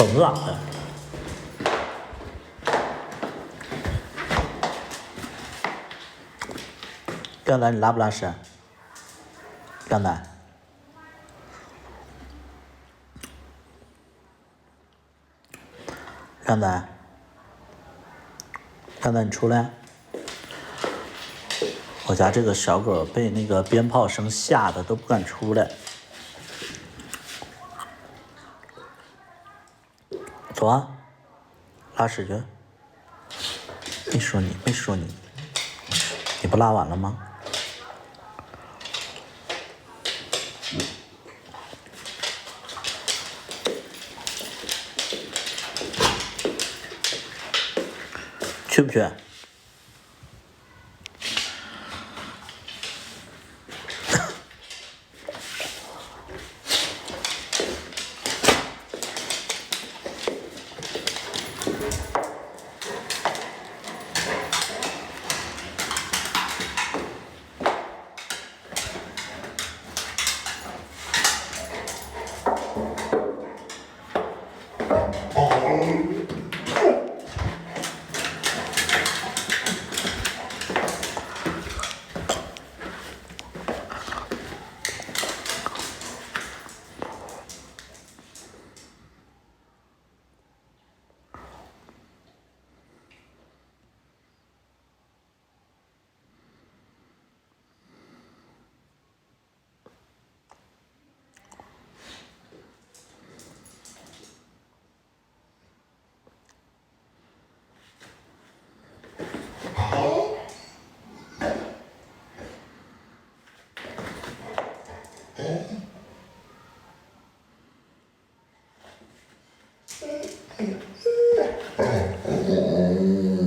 疼啊！刚才你拉不拉屎？刚才？刚才？刚才你出来？我家这个小狗被那个鞭炮声吓得都不敢出来。走啊，拉屎去。没说你，没说你，你不拉完了吗？去不去？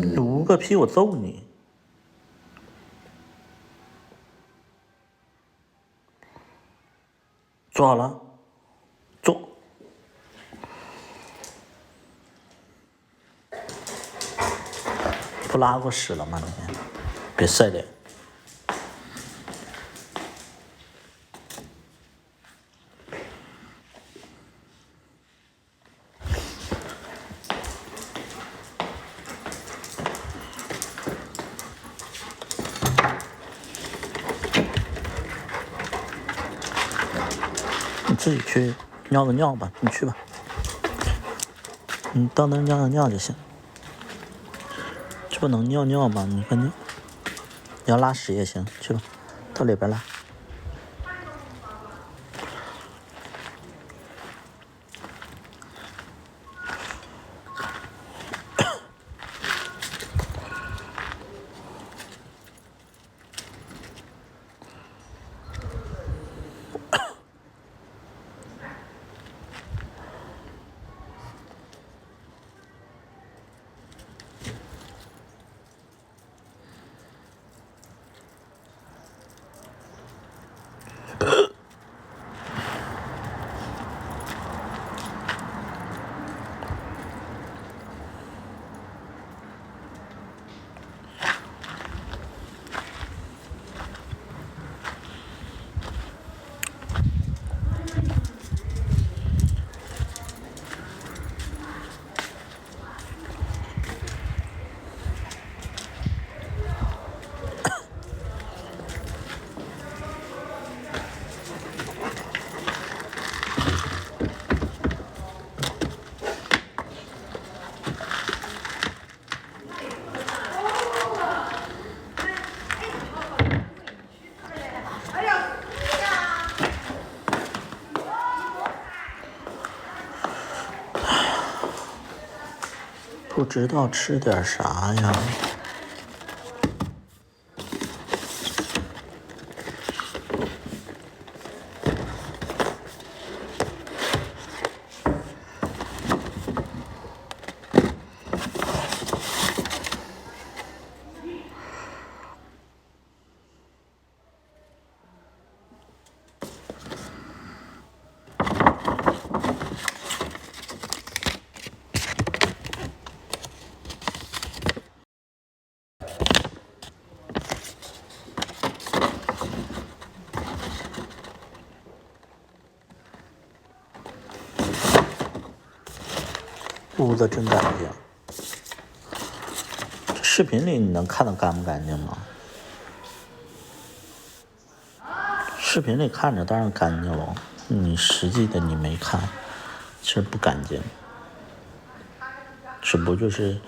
你捂个屁，我揍你！坐好了，坐。不拉过屎了吗？你别晒脸。你自己去尿个尿吧，你去吧。你到那尿个尿就行。这不能尿尿吗？你快尿。你要拉屎也行，去吧，到里边拉。不知道吃点啥呀？屋子真干净。视频里你能看得干不干净吗？视频里看着当然干净了，你实际的你没看，其实不干净。只不过就是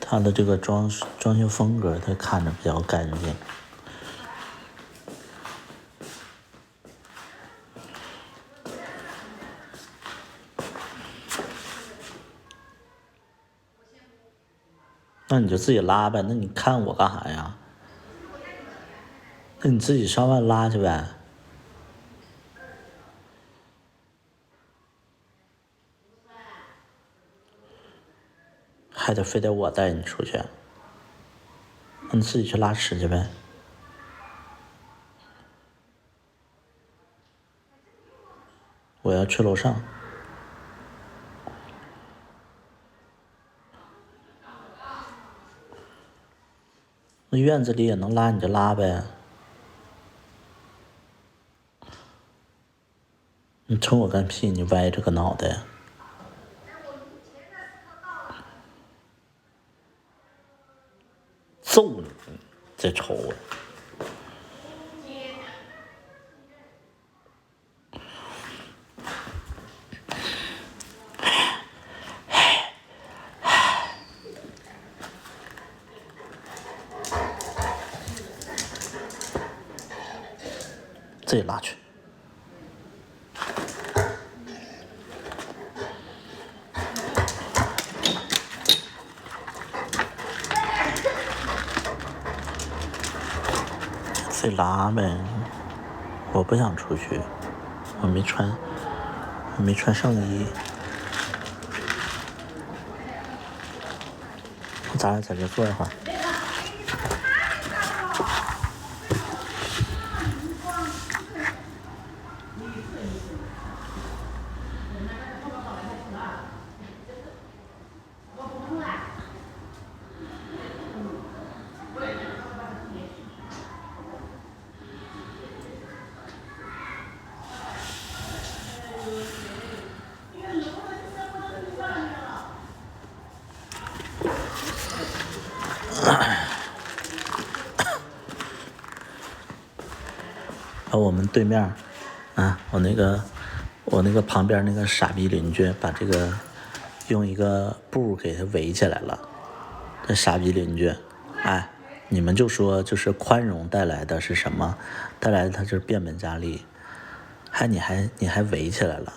它的这个装修风格，它看着比较干净。那你就自己拉呗，那你看我干啥呀？那你自己上外拉去呗。还得非得我带你出去？那你自己去拉屎去呗。我要去楼上。那院子里也能拉你就拉呗。你冲我干屁？你歪着个脑袋。揍你！再瞅我。自己拉去。自己拉呗，我不想出去，我没穿上衣。咱俩在这坐一会儿。我们对面啊，我那个旁边那个傻逼邻居把这个用一个布给他围起来了。这傻逼邻居，哎，你们就说就是宽容带来的是什么？带来的它就是变本加厉。你还围起来了，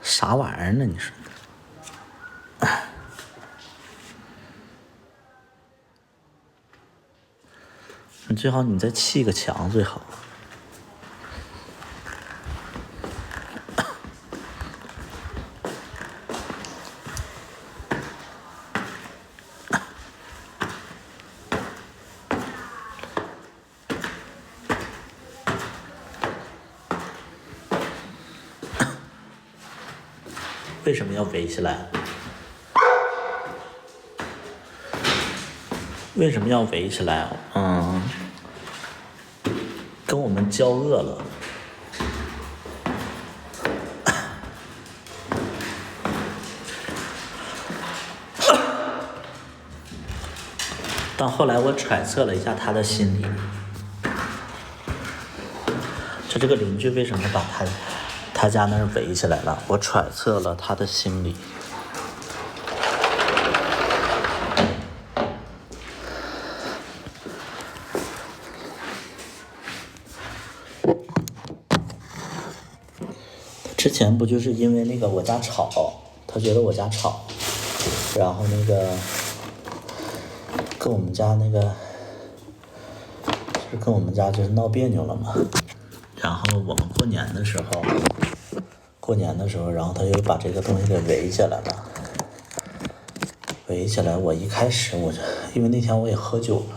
啥玩意儿呢？你说？你最好你再砌个墙最好。为什么要围起来？为什么要围起来？跟我们交恶了。但后来我揣测了一下他的心理，就这个邻居为什么把他家那儿围起来了？我揣测了他的心理。之前不就是因为那个我家吵，他觉得我家吵，然后那个跟我们家那个就是跟我们家就是闹别扭了嘛。然后我们过年的时候，然后他又把这个东西给围起来了。围起来，我一开始因为那天我也喝酒了，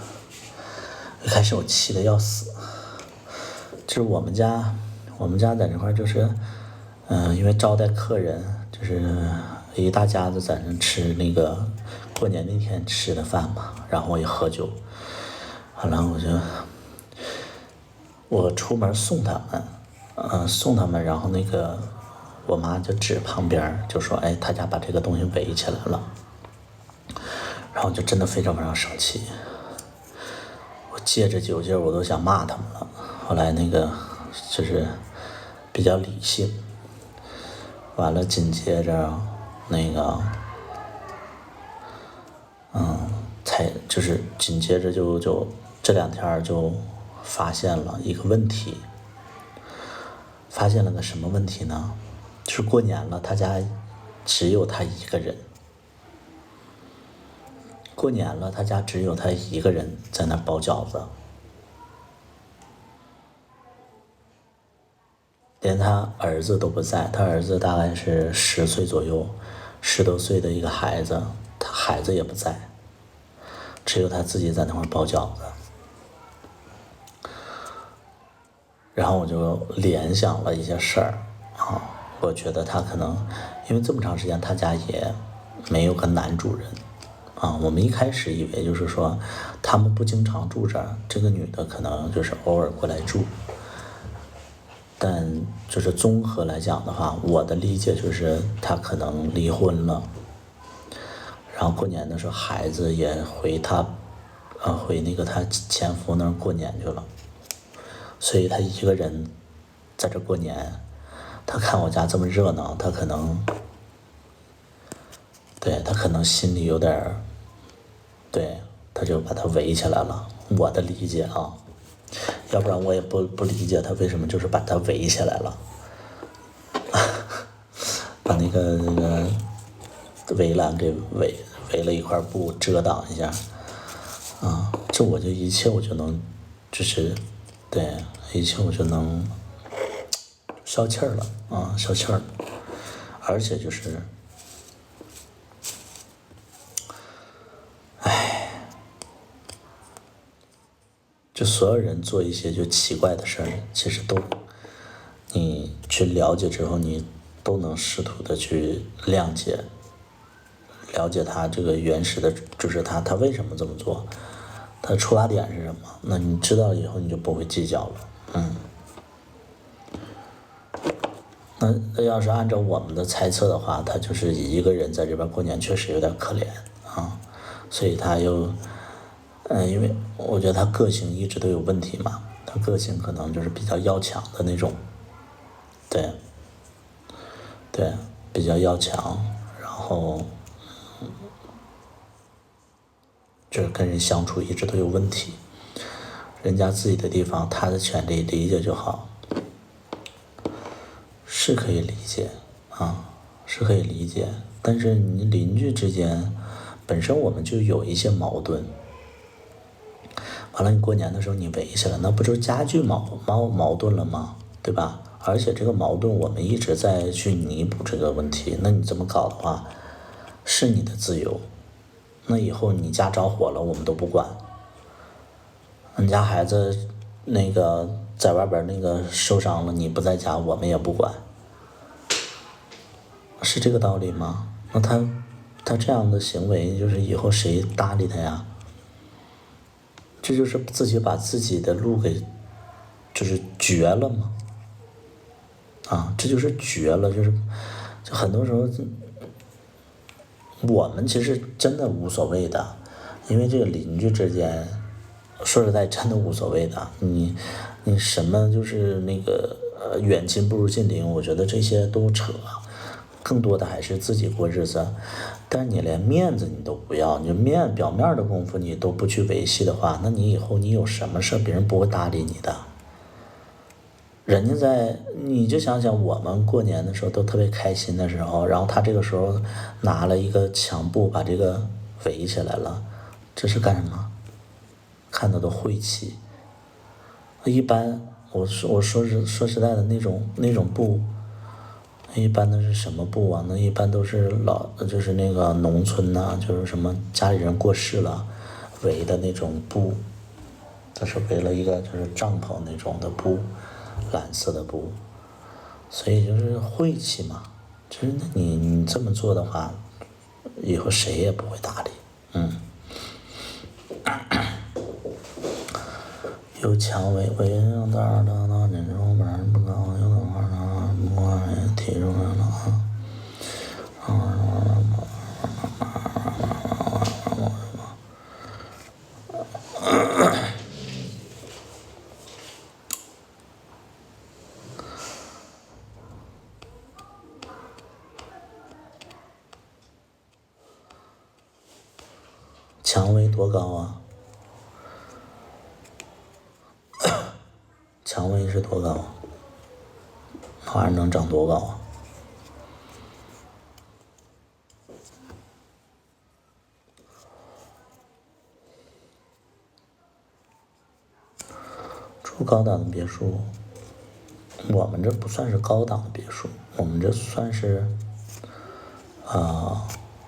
一开始我气得要死。就是我们家在这块就是，因为招待客人，就是一大家子在那吃那个过年那天吃的饭嘛，然后我也喝酒，完了我出门送他们，然后那个我妈就指旁边就说，哎，他家把这个东西围起来了。然后就真的非常非常生气，我借着酒劲我都想骂他们了。后来那个就是比较理性，完了紧接着那个就是紧接着就这2天就发现了一个问题。发现了个什么问题呢？就是过年了，他家只有他一个人。过年了，他家只有他一个人在那包饺子，连他儿子都不在。他儿子大概是10岁左右，10多岁的一个孩子，他孩子也不在，只有他自己在那块包饺子。然后我就联想了一些事儿啊，我觉得他可能因为这么长时间他家也没有个男主人啊，我们一开始以为就是说他们不经常住这儿，这个女的可能就是偶尔过来住。但就是综合来讲的话，我的理解就是他可能离婚了，然后过年的时候孩子也回那个他前夫那儿过年去了，所以他一个人在这过年。他看我家这么热闹，他可能心里有点对，他就把他围起来了。我的理解啊，要不然我也不理解他为什么就是把他围起来了，把那个围栏给围了一块布遮挡一下啊，这我就一切我就能就是对一切我就能消气儿了啊，消气儿了。而且就是就所有人做一些就奇怪的事儿，其实都你去了解之后，你都能试图的去谅解，了解他这个原始的，就是他为什么这么做，他的出发点是什么？那你知道以后你就不会计较了。那要是按照我们的猜测的话，他就是一个人在这边过年，确实有点可怜啊，所以他又。因为我觉得他个性一直都有问题嘛，他个性可能就是比较要强的那种，对，比较要强，然后就是跟人相处一直都有问题，人家自己的地方他的权利理解就好，是可以理解啊，是可以理解，但是你邻居之间本身我们就有一些矛盾。完了，你过年的时候你围起来，那不就加剧矛盾了吗？对吧？而且这个矛盾我们一直在去弥补这个问题。那你这么搞的话，是你的自由。那以后你家着火了，我们都不管。你家孩子那个在外边那个受伤了，你不在家，我们也不管，是这个道理吗？那他这样的行为，就是以后谁搭理他呀？这就是自己把自己的路给就是绝了嘛，啊，这就是绝了，就很多时候我们其实真的无所谓的，因为这个邻居之间说实在真的无所谓的，你什么就是那个远亲不如近邻，我觉得这些都扯，更多的还是自己过日子。但是你连面子你都不要，你表面的功夫你都不去维系的话，那你以后你有什么事别人不会搭理你的。人家你就想想我们过年的时候都特别开心的时候，然后他这个时候拿了一个墙布把这个围起来了，这是干什么？看的都晦气。一般我说实在的那种布。一般都是什么布啊？那一般都是就是那个农村呐，就是什么家里人过世了，围的那种布，它是围了一个就是帐篷那种的布，蓝色的布，所以就是晦气嘛。就是那你这么做的话，以后谁也不会搭理。有蔷薇，为让大的那人肉门不高，有的话呢，我提出来了蔷薇多高啊？蔷薇是多高啊？那玩意儿能长多高啊？住高档的别墅，我们这不算是高档的别墅，我们这算是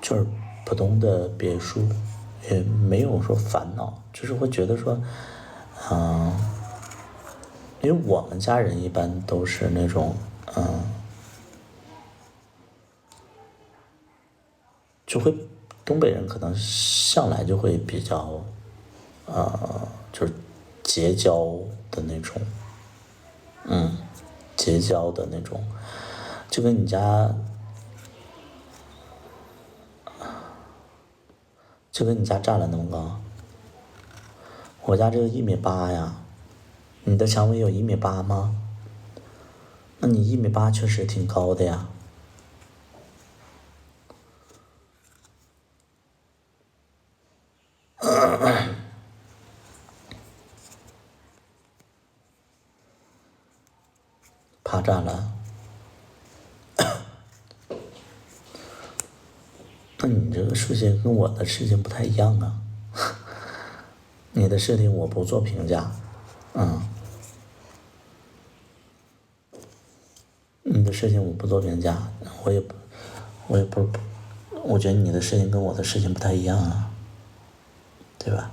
就是普通的别墅，也没有说烦恼，就是会觉得说，因为我们家人一般都是那种，就会东北人可能向来就会比较，就是结交的那种，结交的那种，就跟你家。就跟你家栅栏那么高，我家这个1.8米呀，你的蔷薇有1.8米吗？那你1.8米确实挺高的呀。爬栅栏，那你这个事情跟我的事情不太一样啊。你的事情我不做评价，你的事情我不做评价，我也不，我觉得你的事情跟我的事情不太一样啊，对吧？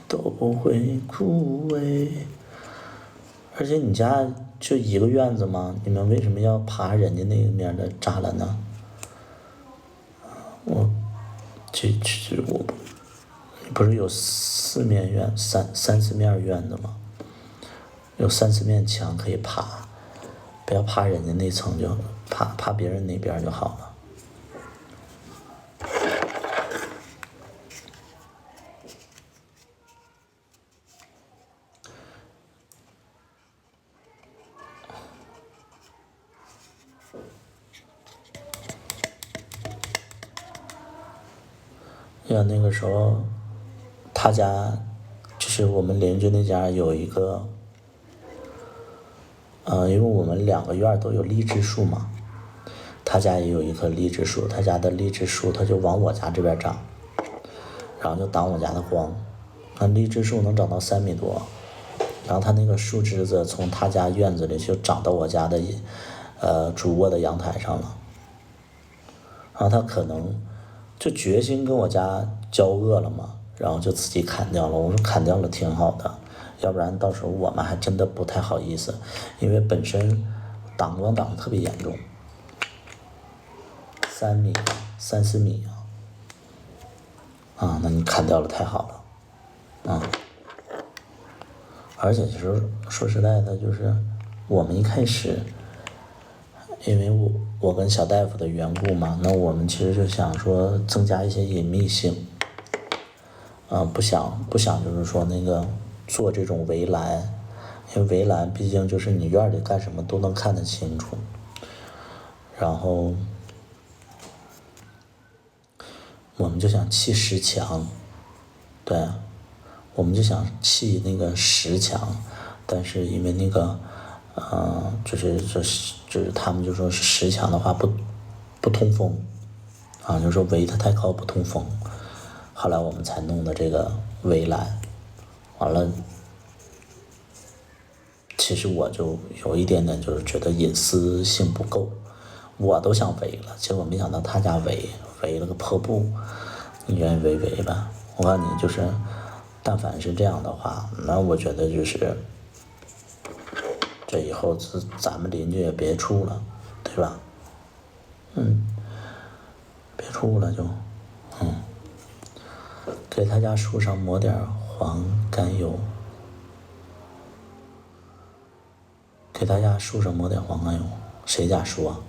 都不会枯萎。而且你家就一个院子吗？你们为什么要爬人家那面的栅栏呢？我不是有三四面院子吗？有3、4面墙可以爬，不要爬人家那层，就爬别人那边就好了。呀，那个时候，他家就是我们邻居那家有一个，因为我们2个院都有荔枝树嘛，他家也有一棵荔枝树，他家的荔枝树他就往我家这边长，然后就挡我家的光，那荔枝树能长到3米多，然后他那个树枝子从他家院子里就长到我家的主卧的阳台上了，然后他可能就决心跟我家交恶了嘛，然后就自己砍掉了。我说砍掉了挺好的，要不然到时候我们还真的不太好意思，因为本身挡光挡得特别严重，3米、3、4米啊，那你砍掉了太好了，而且其实说实在的，就是我们一开始，因为我跟小大夫的缘故嘛，那我们其实就想说增加一些隐秘性，不想就是说那个做这种围栏，因为围栏毕竟就是你院里干什么都能看得清楚，然后我们就想砌石墙，对，我们就想砌那个石墙，但是因为那个，就是他们就说是石墙的话不通风，就说围它太高不通风，后来我们才弄的这个围栏，完了，其实我就有一点点就是觉得隐私性不够，我都想围了，结果没想到他家围了个破布，你愿意围吧？我告诉你，就是但凡是这样的话，那我觉得就是这以后咱们邻居也别处了，对吧？别处了就，给他家树上抹点黄甘油，给他家树上抹点黄甘油。谁家树啊？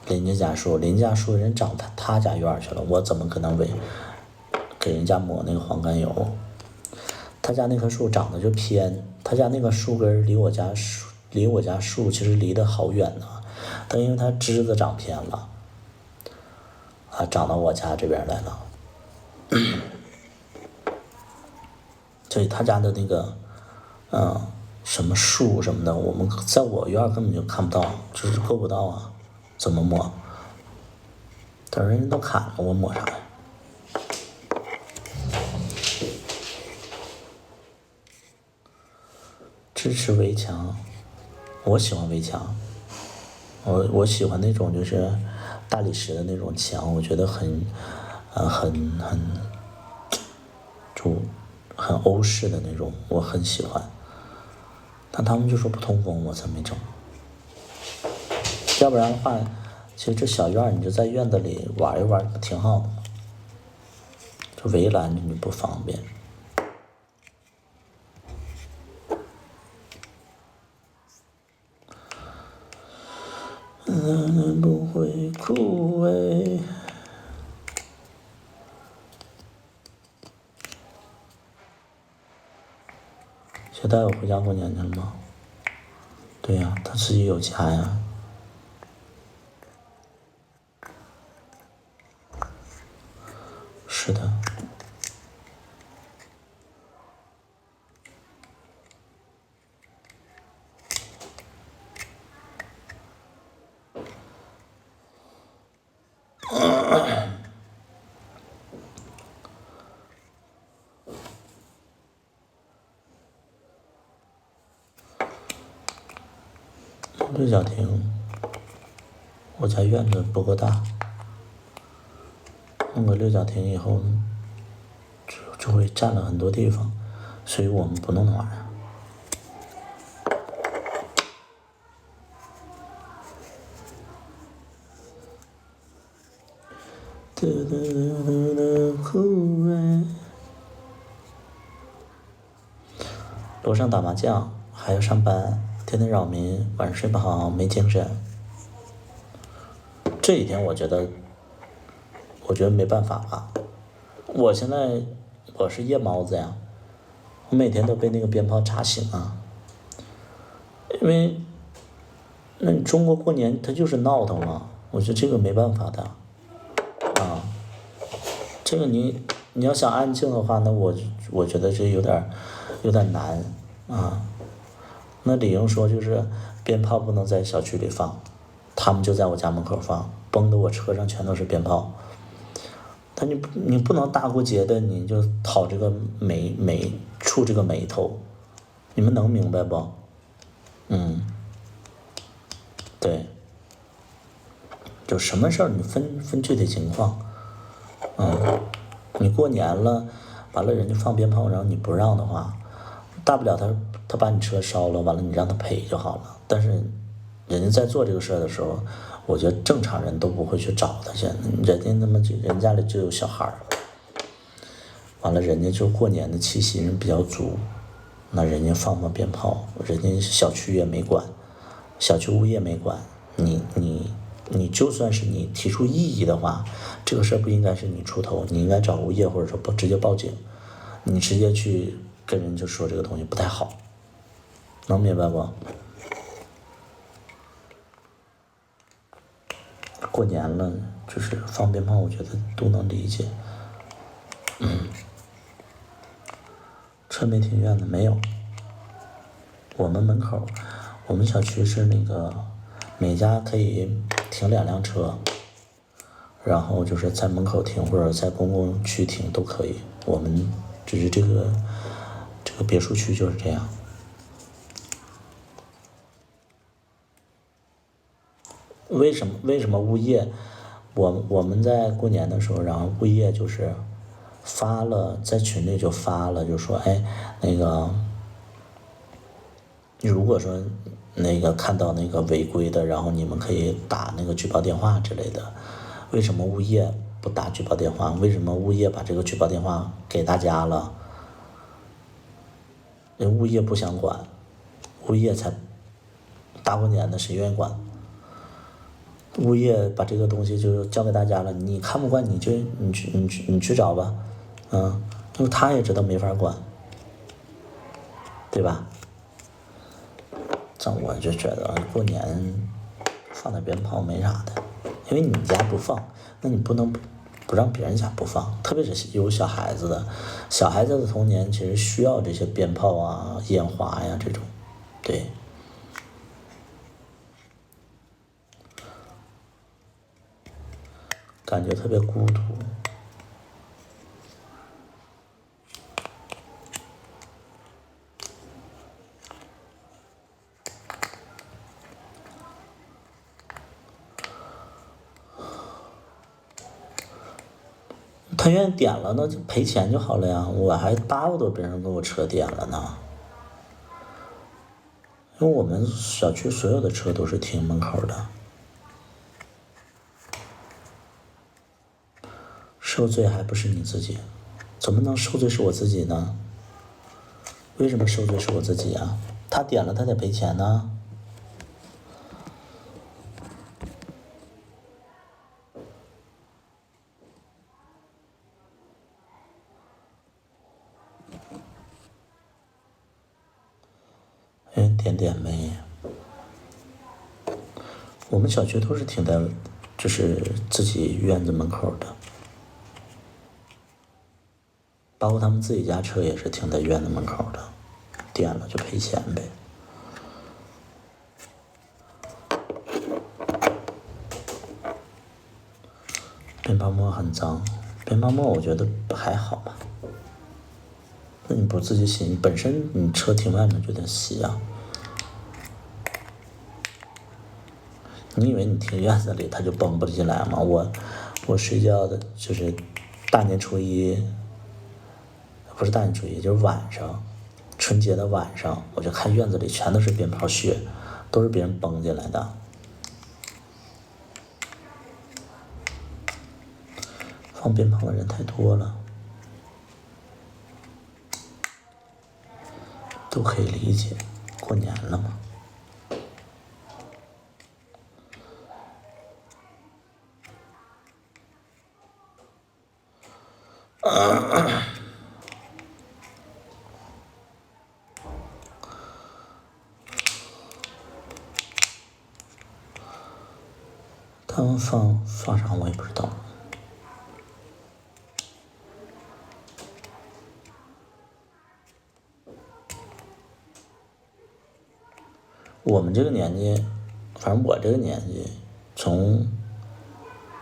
邻家家树，邻家树人长他家院去了，我怎么可能给人家抹那个黄甘油？他家那棵树长得就偏，他家那个树根离我家树其实离得好远呢，但因为它枝子长偏了，长到我家这边来了，所以他家的那个，什么树什么的，我们在我院根本就看不到，就是够不到啊，怎么抹？等人都砍了，我抹啥呀？支持围墙，我喜欢围墙，我喜欢那种就是大理石的那种墙，我觉得很欧式的那种，我很喜欢。但他们就说不通风，我才没整。要不然的话，其实这小院你就在院子里玩一玩，挺好的嘛。这围栏你不方便。不会枯萎。小戴有回家过年去了吗？对呀，他自己有家呀。是的。六角亭，我家院子不够大，弄个六角亭以后就会占了很多地方，所以我们不弄那玩意儿。楼上打麻将，还要上班，天天扰民，晚上睡不好，没精神。这一天我觉得没办法吧。我现在我是夜猫子呀，我每天都被那个鞭炮炸醒啊。因为那你中国过年它就是闹腾嘛，我觉得这个没办法的啊。这个你要想安静的话，那我觉得这有点难啊。那李英说就是鞭炮不能在小区里放，他们就在我家门口放，崩的我车上全都是鞭炮。但你不能大过节的你就讨这个触这个霉头，你们能明白不？对，就什么事儿你分具体情况。你过年了，完了人家放鞭炮，然后你不让的话，大不了他把你车烧了，完了你让他赔就好了。但是人家在做这个事儿的时候，我觉得正常人都不会去找他去，人家里就有小孩儿，完了人家就过年的气息人比较足，那人家放鞭炮，人家小区也没管，小区物业没管，你就算是你提出异议的话，这个事儿不应该是你出头，你应该找物业或者说直接报警，你直接去跟人就说这个东西不太好，能明白不？过年了就是放鞭炮，我觉得都能理解。车没停院的没有，我们门口，我们小区是那个每家可以停2辆车，然后就是在门口停或者在公共区停都可以。我们只是这个别墅区就是这样。为什么物业？我们在过年的时候，然后物业就是发了，在群里就发了，就说那个，如果说那个看到那个违规的，然后你们可以打那个举报电话之类的。为什么物业不打举报电话？为什么物业把这个举报电话给大家了？人物业不想管，物业才大过年的谁愿意管？物业把这个东西就交给大家了，你看不惯你去找吧，因为他也知道没法管，对吧？这我就觉得过年放点鞭炮没啥的，因为你家不放，那你不能不让别人家不放，特别是有小孩子的，小孩子的童年其实需要这些鞭炮啊、烟花呀这种，对。感觉特别孤独。他愿意点了，那就赔钱就好了呀。我还巴不得别人给我车点了呢，因为我们小区所有的车都是停门口的。受罪还不是你自己，怎么能受罪是我自己呢？为什么受罪是我自己啊？他点了，他得赔钱呢。点点呗。我们小区都是停在，就是自己院子门口的。包括他们自己家车也是停在院子门口的，点了就赔钱呗。鞭炮沫很脏，鞭炮沫我觉得还好吧。那你不自己洗，你本身你车停外面就得洗啊。你以为你停院子里它就蹦不进来吗？我睡觉的就是大年初一。不是大年初一，就是晚上，春节的晚上，我就看院子里全都是鞭炮屑，都是别人崩进来的。放鞭炮的人太多了，都可以理解，过年了嘛。他们放啥我也不知道。我们这个年纪，反正我这个年纪，从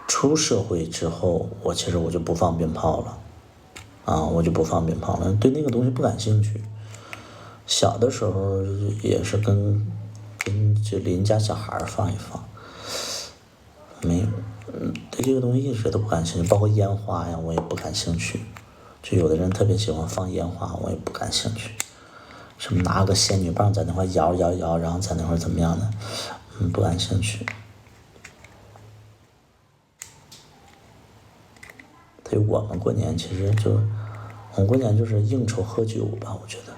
出社会之后，其实我就不放鞭炮了，我就不放鞭炮了，对那个东西不感兴趣。小的时候也是跟就邻家小孩放一放，没有，对这个东西一直都不感兴趣，包括烟花呀，我也不感兴趣。就有的人特别喜欢放烟花，我也不感兴趣。什么拿个仙女棒在那块摇，然后在那块怎么样的，不感兴趣。对我们过年其实我们过年就是应酬喝酒吧，我觉得，